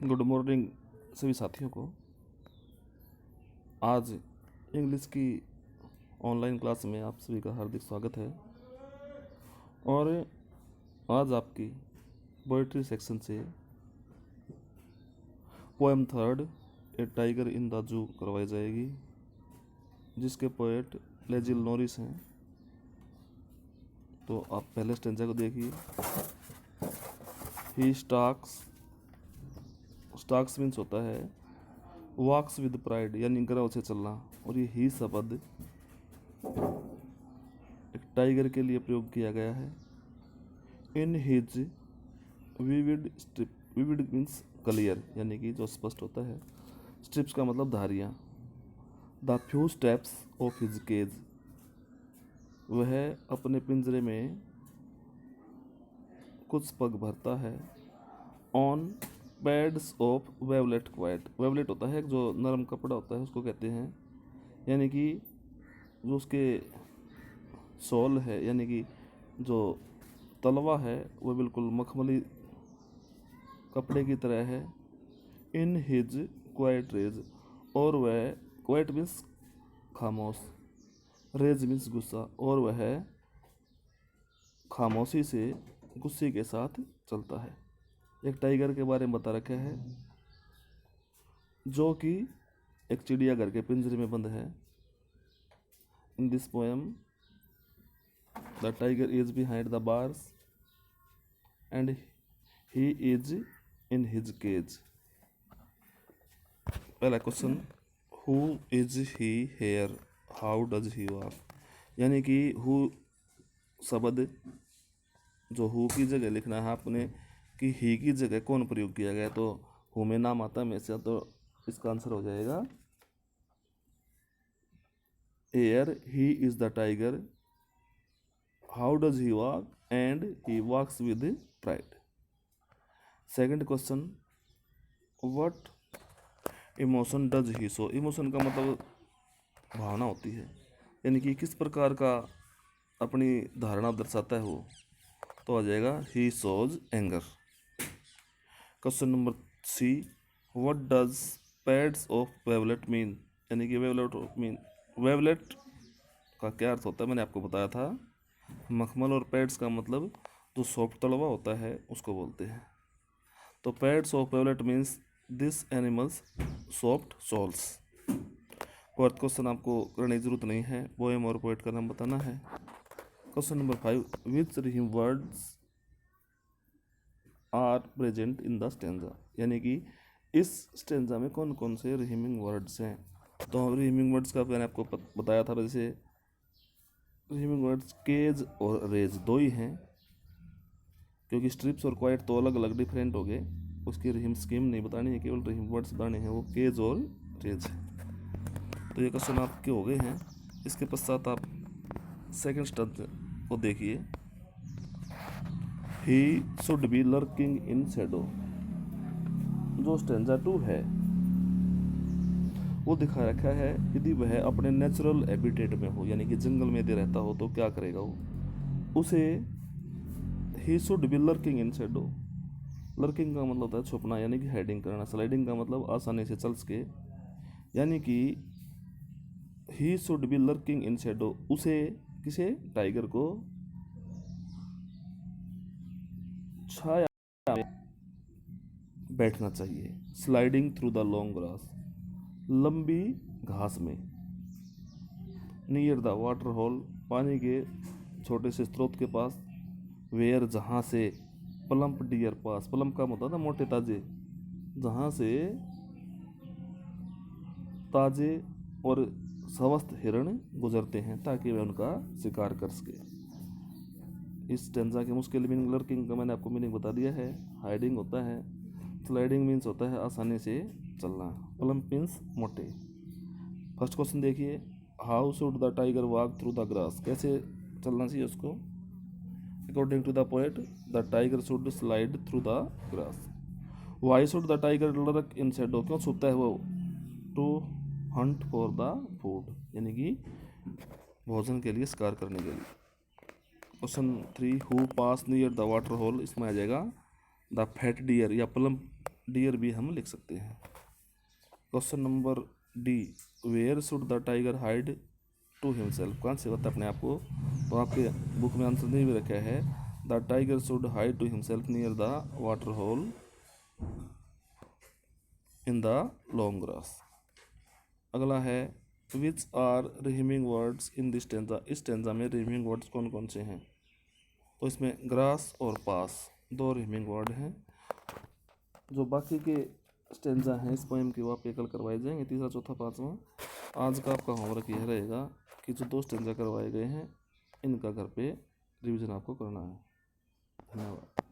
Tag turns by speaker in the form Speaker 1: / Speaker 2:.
Speaker 1: Good morning सभी साथियों को। आज इंग्लिश की ऑनलाइन क्लास में आप सभी का हार्दिक स्वागत है। और आज आपकी पोएट्री सेक्शन से poem third A tiger in the zoo करवाई जाएगी, जिसके पोएट लेजिल नॉरिस हैं। तो आप पहले स्टेंजा को देखिए। ही स्टाक्स मीन्स होता है वॉक्स विद प्राइड, यानी गर्व से चलना। और ये ही शब्द एक टाइगर के लिए प्रयोग किया गया है। In his vivid strip, vivid means clear, यानी कि जो स्पष्ट होता है। स्ट्रिप्स का मतलब धारियाँ। The few steps of his cage, वह अपने पिंजरे में कुछ पग भरता है। On pads of velvet quiet, velvet होता है जो नरम कपड़ा होता है, उसको कहते हैं। यानी कि जो उसके सोल है, यानी कि जो तलवा है, वह बिल्कुल मखमली कपड़े की तरह है। इन हिज क्वाइट रेज, और वह क्वाइट मीन्स खामोश, रेज मीन्स गुस्सा, और वह खामोशी से गुस्से के साथ चलता है। एक टाइगर के बारे में बता रखा है जो कि एक चिड़ियाघर के पिंजरे में बंद है। In this poem the tiger is behind the bars and he is in his cage. पहला question, who is he here, how does he walk. यानी कि हु शब्द जो हु की जगह लिखना है आपने कि ही की जगह कौन प्रयोग किया गया। तो हु में नाम आता है हमेशा, तो इसका आंसर हो जाएगा air. He is the tiger, how does he walk, and he walks with pride. Second question, what emotion does he show. Emotion का मतलब भावना होती है, यानी कि किस प्रकार का अपनी धारणा दर्शाता है वो। तो आ जाएगा he shows anger. Question number C, what does pads of velvet mean. यानी कि वेवलेट का क्या अर्थ होता है, मैंने आपको बताया था। मखमल और पैड्स का मतलब जो सॉफ्ट तलवा होता है उसको बोलते हैं। तो pads of velvet means this animals soft soles. Fourth question आपको करने की जरूरत नहीं है, पोएम और पोएट का नाम बताना है। Question number 5, which rhyme words are present in the stanza. यानी कि इस स्टेंजा में कौन कौन से रिहीमिंग वर्ड्स हैं। तो रिहीमिंग वर्ड्स का मैंने आपको बताया था। जैसे रिहीमिंग वर्ड्स केज और रेज दो ही हैं, क्योंकि स्ट्रिप्स और क्वाइट तो अलग अलग डिफरेंट हो गए। उसकी रिहीम स्कीम नहीं बतानी है, केवल रिहीम वर्ड्स बताने हैं, वो केज और रेज है। तो ये क्वेश्चन आपके हो गए हैं। इसके पश्चात आप सेकेंड स्टेंजा को देखिए। He should be lurking in Shadow. जो स्टेंजा 2 है वो दिखा रखा है यदि वह अपने नेचुरल हैबिटेट में हो, यानी कि जंगल में यदि रहता हो तो क्या करेगा वो। उसे he should be lurking in Shadow. Lurking का मतलब होता है छुपना, यानी कि हाइडिंग करना। स्लाइडिंग का मतलब आसानी से चल सके, यानी कि he should be lurking in Shadow. उसे, किसे, टाइगर को छाया में बैठना चाहिए। Sliding through the long grass, लंबी घास में। नियर द वाटर होल, पानी के छोटे से स्रोत के पास। वेयर, जहाँ से। प्लम्प डियर पास, प्लम्प का मतलब था मोटे ताजे, जहाँ से ताजे और स्वस्थ हिरण गुजरते हैं ताकि वे उनका शिकार कर सके। इस स्टेंजा के मुश्किल मीनिंग, लर्किंग का मैंने आपको मीनिंग बता दिया है। हाइडिंग होता है, स्लाइडिंग मीन्स होता है आसानी से चलना, प्लम्प मीन्स मोटे। फर्स्ट क्वेश्चन देखिए, how should the tiger walk through the grass. कैसे चलना चाहिए उसको। According to the poet, the tiger should slide through the grass. Why should the tiger lurk in shadow. क्यों छुपता है वो। To hunt for the food, यानी कि भोजन के लिए, शिकार करने के लिए। Question 3, who pass near the water hole. इसमें आ जाएगा द फैट डियर या प्लम्प डियर भी हम लिख सकते हैं। Question number D, where should the tiger hide to himself, कहाँ से बताए अपने आप को? तो आपके बुक में आंसर दे भी रखा है, the tiger should hide to himself near the water hole in the long grass. अगला है, which are rhyming words in this stanza, इस स्टेंजा में रिहीमिंग वर्ड्स कौन कौन से हैं? तो इसमें ग्रास और पास दो रिहीमिंग वर्ड हैं। जो बाकी के स्टेंजा हैं इस पोएम के, वो आपके कल करवाए जाएंगे, तीसरा चौथा पाँचवा। आज का आपका होमवर्क यह रहेगा कि जो दो स्टेंजा करवाए गए हैं इनका घर पे रिवीजन आपको करना है। धन्यवाद।